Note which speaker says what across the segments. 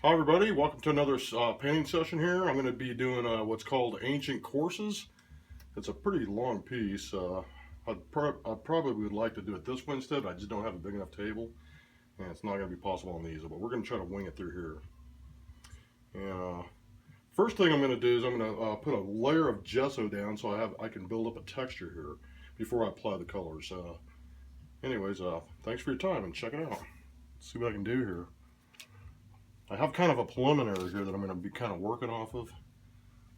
Speaker 1: Hi everybody, welcome to another painting session here. I'm going to be doing what's called Ancient Courses. It's a pretty long piece. I probably would like to do it this way instead, but I just don't have a big enough table. And it's not going to be possible on these, but we're going to try to wing it through here. And first thing I'm going to do is I'm going to put a layer of gesso down so I can build up a texture here before I apply the colors. Anyways, thanks for your time and check it out. Let's see what I can do here. I have kind of a preliminary here that I'm going to be kind of working off of,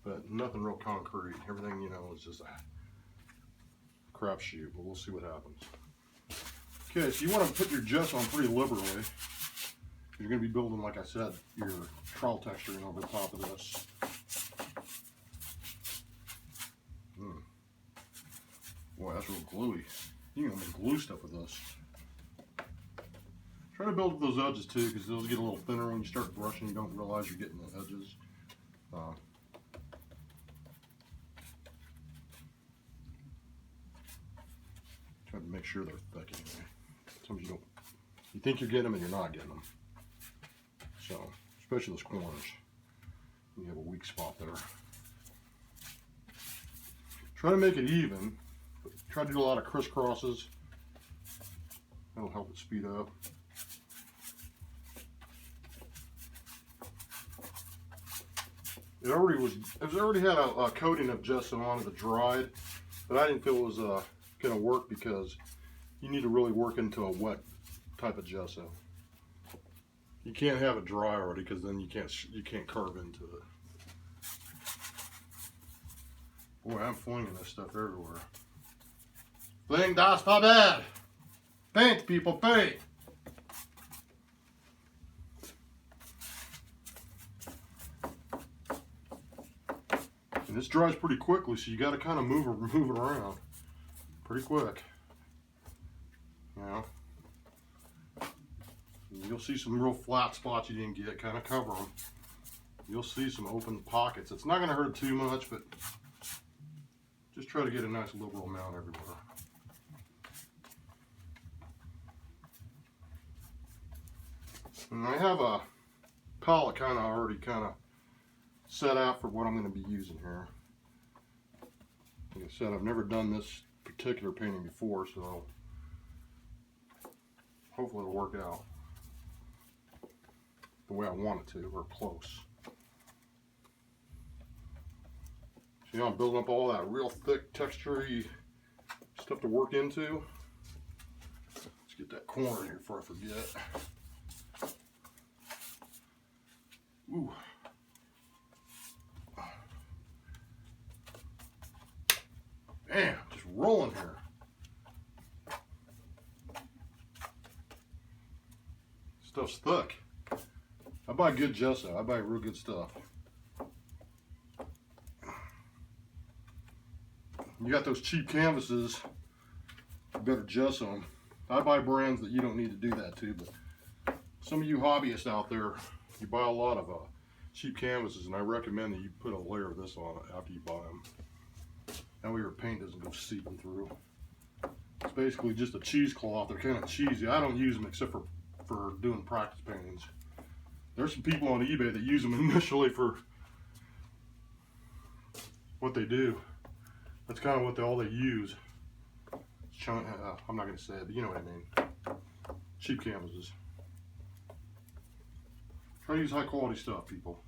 Speaker 1: but nothing real concrete. Everything, you know, is just a crapshoot, but we'll see what happens. Okay, so you want to put your gesso on pretty liberally. You're going to be building, like I said, your trowel texturing over the top of this. Boy, that's real gluey. You can almost glue stuff with this. Try to build up those edges too, because those get a little thinner when you start brushing. You don't realize you're getting the edges. Try to make sure they're thick anyway. Sometimes you think you're getting them and you're not getting them. So, especially those corners, you have a weak spot there. Try to make it even. But try to do a lot of crisscrosses. That'll help it speed up. It already had a coating of gesso on it that dried, but I didn't feel it was going to work because you need to really work into a wet type of gesso. You can't have it dry already because then you can't carve into it. Boy, I'm flinging this stuff everywhere. Fling das bad. Paint, people, paint. And this dries pretty quickly, so you got to kind of move it around pretty quick. You know, you'll see some real flat spots you didn't get. Kind of cover them. You'll see some open pockets. It's not going to hurt too much, but just try to get a nice liberal amount everywhere. And I have a palette already set out for what I'm going to be using here. Like I said, I've never done this particular painting before, so hopefully it'll work out the way I want it to, or close. So, I'm building up all that real thick, texture-y stuff to work into. Let's get that corner here before I forget. Ooh. Man, just rolling here. Stuff's thick. I buy good gesso. I buy real good stuff. You got those cheap canvases, you better gesso them. I buy brands that you don't need to do that to, but some of you hobbyists out there, you buy a lot of cheap canvases, and I recommend that you put a layer of this on it after you buy them. That way your paint doesn't go seeping through. It's basically just a cheesecloth. They're kind of cheesy. I don't use them except for doing practice paintings. There's some people on eBay that use them initially for what they do. That's kind of what all they use. I'm not going to say it, but you know what I mean. Cheap canvases. Try to use high quality stuff, people.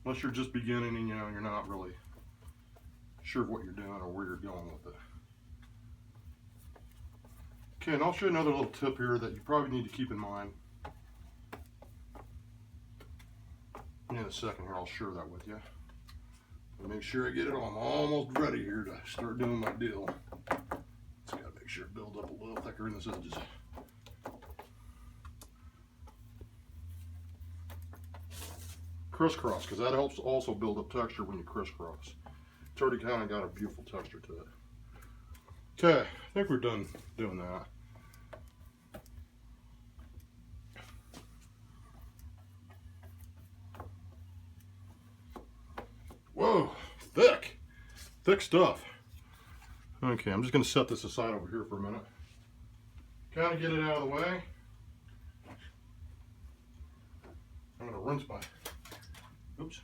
Speaker 1: Unless you're just beginning and you're not really sure of what you're doing or where you're going with it. Okay, and I'll show you another little tip here that you probably need to keep in mind. In a second here, I'll share that with you. And make sure I get it on. I'm almost ready here to start doing my deal. Just gotta make sure it builds up a little thicker in the edges. Crisscross, because that helps also build up texture when you crisscross. It's already kind of got a beautiful texture to it. Okay, I think we're done doing that. Whoa, thick stuff. Okay, I'm just going to set this aside over here for a minute. Kind of get it out of the way. I'm gonna rinse my, oops,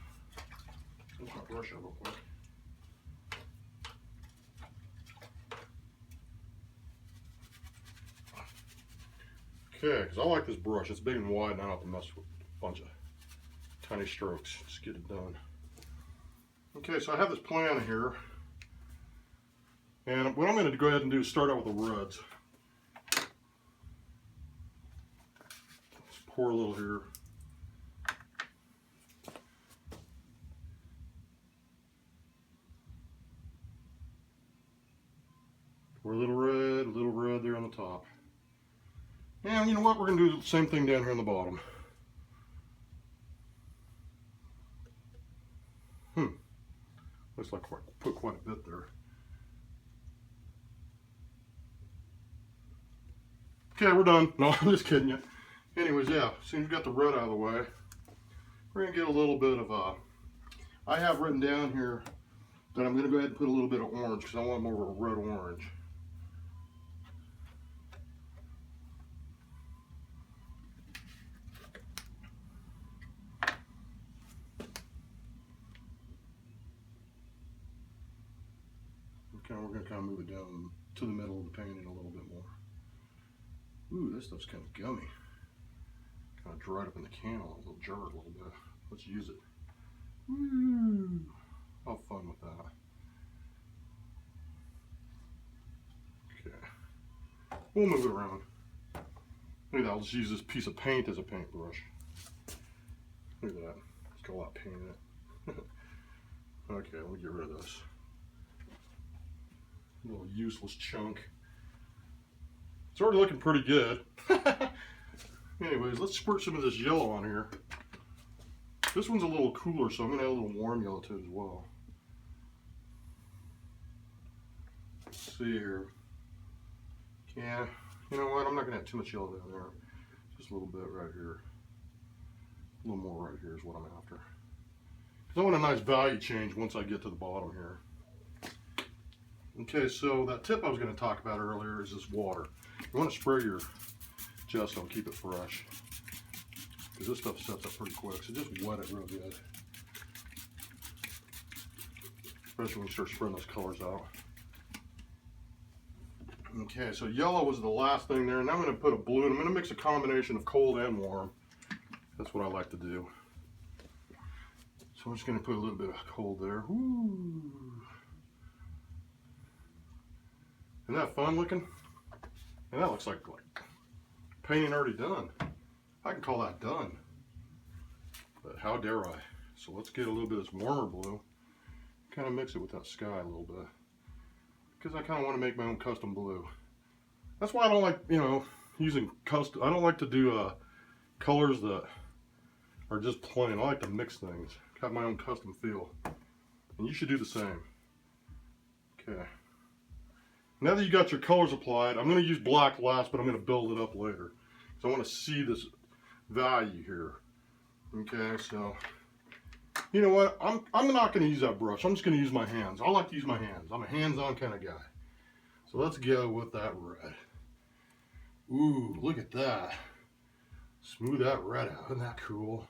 Speaker 1: rinse my brush out real quick. Okay, because I like this brush. It's big and wide and I don't have to mess with a bunch of tiny strokes. Just get it done. Okay, so I have this plan here. And what I'm going to go ahead and do is start out with the reds. Just pour a little here. Pour a little red there on the top. And you know what? We're going to do the same thing down here on the bottom. Looks like I put quite a bit there. Okay, we're done. No, I'm just kidding you. Anyways, yeah, so you've got the red out of the way. We're going to get a little bit of I have written down here that I'm going to go ahead and put a little bit of orange because I want more of a red orange. Okay, we're going to kind of move it down to the middle of the painting a little bit more. Ooh, this stuff's kind of gummy. Kind of dried up in the can, a little jar a little bit. Let's use it. Woo! Have fun with that. Okay. We'll move it around. Look at that, I'll just use this piece of paint as a paintbrush. Look at that. It's got a lot of paint in it. Okay, let me get rid of this. Little useless chunk. It's already looking pretty good. Anyways, let's squirt some of this yellow on here. This one's a little cooler, so I'm going to add a little warm yellow to it as well. Let's see here. Yeah, you know what? I'm not going to add too much yellow down there. Just a little bit right here. A little more right here is what I'm after. Because I want a nice value change once I get to the bottom here. Okay, so that tip I was going to talk about earlier is this water. You want to spray your gesso and keep it fresh. Because this stuff sets up pretty quick, so just wet it real good. Especially when you start spreading those colors out. Okay, so yellow was the last thing there, and now I'm going to put a blue, and I'm going to mix a combination of cold and warm. That's what I like to do. So I'm just going to put a little bit of cold there. Woo. Isn't that fun looking? And that looks like painting already done. I can call that done. But how dare I? So let's get a little bit of this warmer blue. Kind of mix it with that sky a little bit. Because I kind of want to make my own custom blue. That's why I don't like, you know, using custom. I don't like to do colors that are just plain. I like to mix things. Got my own custom feel. And you should do the same. Okay. Now that you got your colors applied, I'm going to use black last, but I'm going to build it up later. So I want to see this value here. Okay, so you know what? I'm not going to use that brush. I'm just going to use my hands. I like to use my hands. I'm a hands-on kind of guy. So let's go with that red. Ooh, look at that. Smooth that red out. Isn't that cool?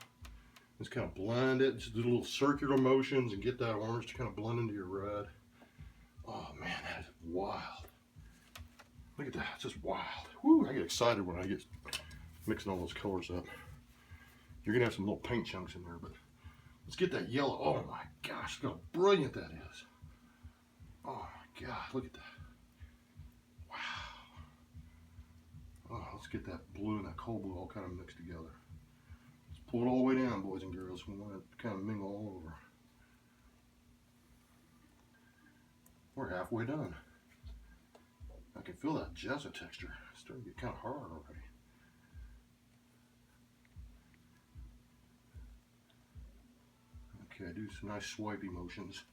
Speaker 1: Just kind of blend it. Just do little circular motions and get that orange to kind of blend into your red. Oh man, that is wild. Look at that, it's just wild. Woo, I get excited when I get mixing all those colors up. You're gonna have some little paint chunks in there, but let's get that yellow. Oh my gosh, look how brilliant that is. Oh my God, look at that. Wow. Oh, let's get that blue and that cold blue all kind of mixed together. Let's pull it all the way down, boys and girls. We want it to kind of mingle all over. We're halfway done. I can feel that gesso texture. It's starting to get kind of hard already. Okay, do some nice swipey motions.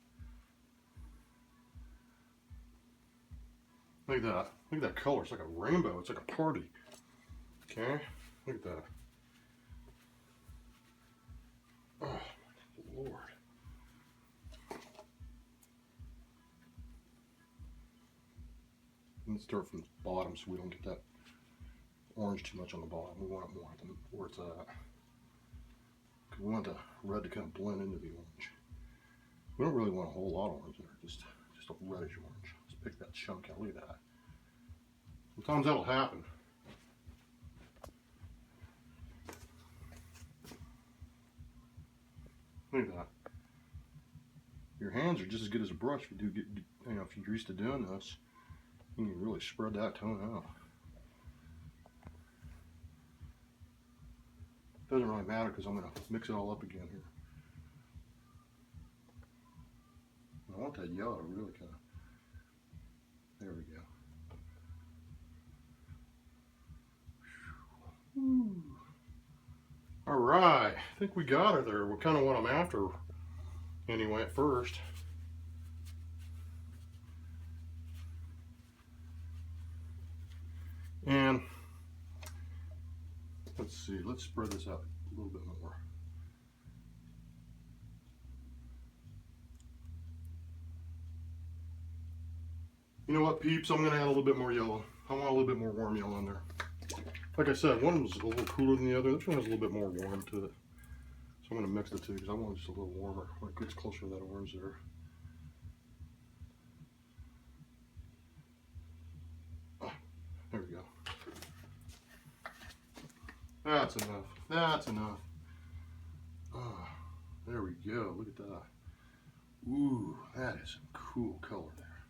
Speaker 1: Look at that. Look at that color. It's like a rainbow. It's like a party. Okay, look at that. Oh, my Lord. Let's start from the bottom so we don't get that orange too much on the bottom. We want it more than where it's at. We want the red to kind of blend into the orange. We don't really want a whole lot of orange there, just a reddish orange. Let's pick that chunk out. Look at that. Sometimes that'll happen. Look at that. Your hands are just as good as a brush if you do get, you know, if you're used to doing this. You can really spread that tone out. Doesn't really matter because I'm going to mix it all up again here. I want that yellow to really kind of, there we go. Whew. All right, I think we got her there. We're kind of what I'm after anyway at first. And let's see, let's spread this out a little bit more. You know what, peeps? I'm going to add a little bit more yellow. I want a little bit more warm yellow in there. Like I said, one was a little cooler than the other. This one has a little bit more warm to it. So I'm going to mix the two because I want it just a little warmer when it gets closer to that orange there. Oh, there we go. That's enough. That's enough. Oh, there we go. Look at that. Ooh, that is a cool color there.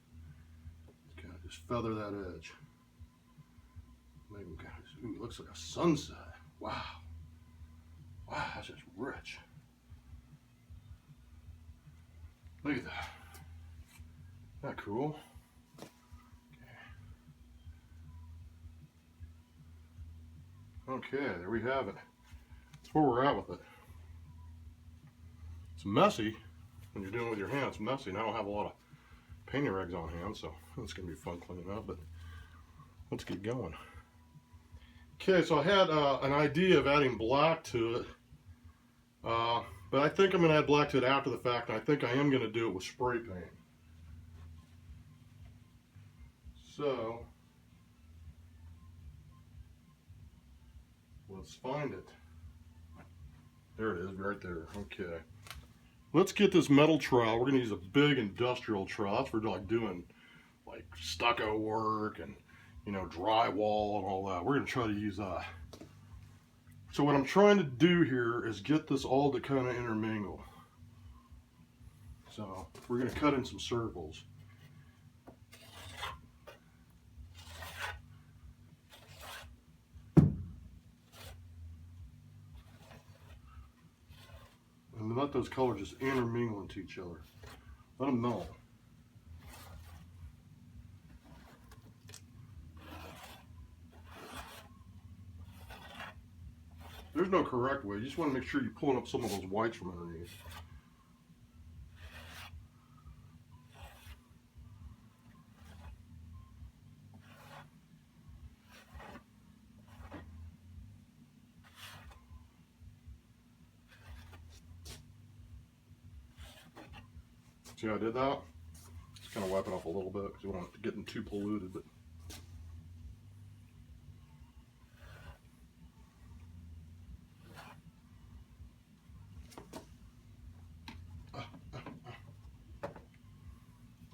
Speaker 1: Let's kind of just feather that edge. Make them kind of, ooh, it looks like a sunset. Wow. Wow, that's just rich. Look at that. Isn't that cool? Okay, there we have it. That's where we're at with it. It's messy when you're doing it with your hands. It's messy, and I don't have a lot of painting rags on hand, so it's going to be fun cleaning up, but let's get going. Okay, so I had an idea of adding black to it, but I think I'm going to add black to it after the fact, and I think I am going to do it with spray paint. So, let's find it. There it is, right there. Okay. Let's get this metal trowel. We're going to use a big industrial trowel. That's for like doing like stucco work and, you know, drywall and all that. We're going to try to use that. So what I'm trying to do here is get this all to kind of intermingle. So we're going to cut in some circles. And let those colors just intermingle into each other. Let them melt. There's no correct way. You just want to make sure you're pulling up some of those whites from underneath. See how I did that? Just kind of wipe it off a little bit because we don't want it getting too polluted. But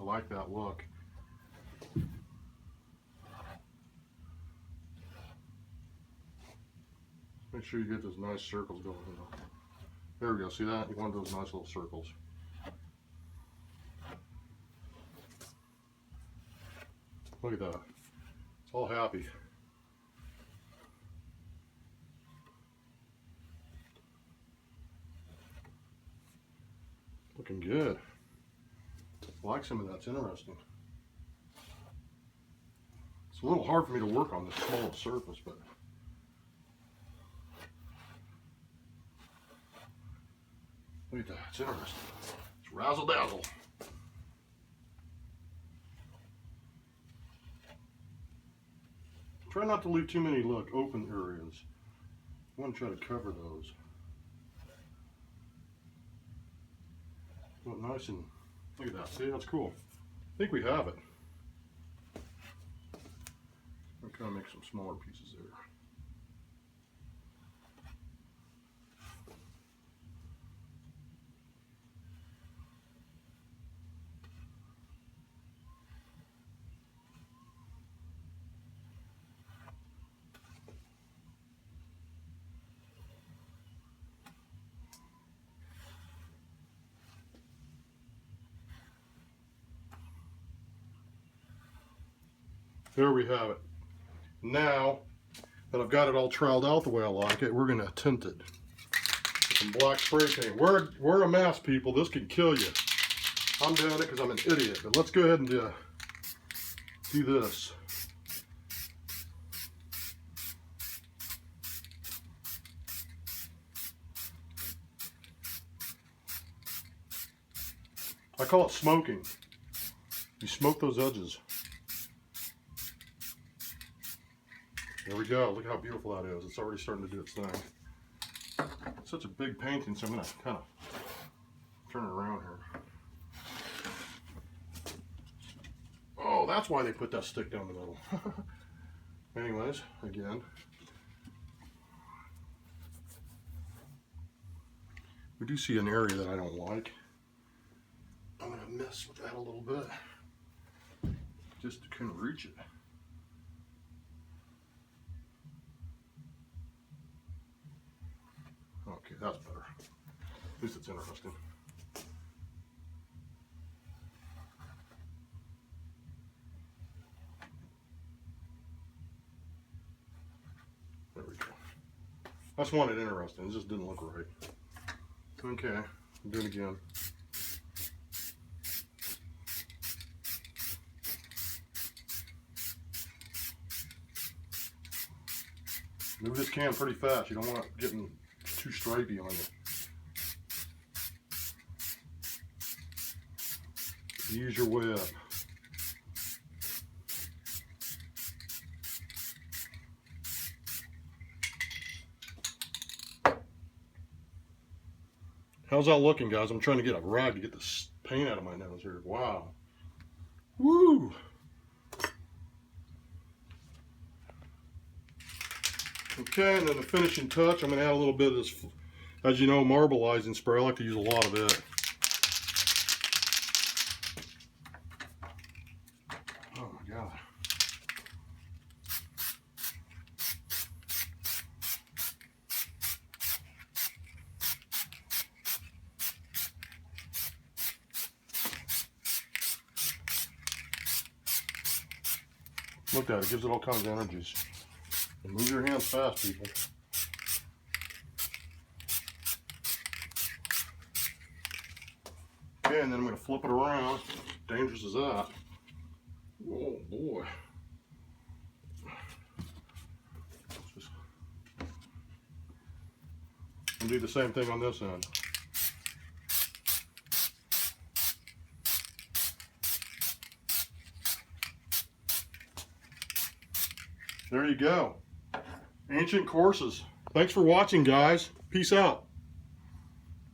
Speaker 1: I like that look. Make sure you get those nice circles going. There we go. See that? You want those nice little circles. Look at that. It's all happy. Looking good. I like some of that's interesting. It's a little hard for me to work on this small surface, but look at that. It's interesting. It's razzle dazzle. Try not to leave too many open areas. I want to try to cover those. Look nice and look at that. See, that's cool. I think we have it. I'll kind of make some smaller pieces there. There we have it. Now that I've got it all troweled out the way I like it, we're going to tint it with some black spray paint. Wear a mask, people. This can kill you. I'm doing it because I'm an idiot. But let's go ahead and do this. I call it smoking. You smoke those edges. There we go. Look how beautiful that is. It's already starting to do its thing. It's such a big painting, so I'm going to kind of turn it around here. Oh, that's why they put that stick down the middle. Anyways, again. We do see an area that I don't like. I'm going to mess with that a little bit. Just to kind of reach it. Okay, that's better. At least it's interesting. There we go. I just wanted interesting. It just didn't look right. Okay, I'll do it again. Move this can pretty fast. You don't want it getting too stripey on you. Ease your way up. How's that looking, guys? I'm trying to get a rag to get this paint out of my nose here. Wow. Woo! Okay, and then the finishing touch, I'm going to add a little bit of this, as you know, marbleizing spray. I like to use a lot of it. Oh my God. Look at it, it gives it all kinds of energies. And move your hands fast, people. Okay, and then I'm going to flip it around. Dangerous as that. Oh boy. And do the same thing on this end. There you go. Ancient courses. Thanks for watching, guys. Peace out.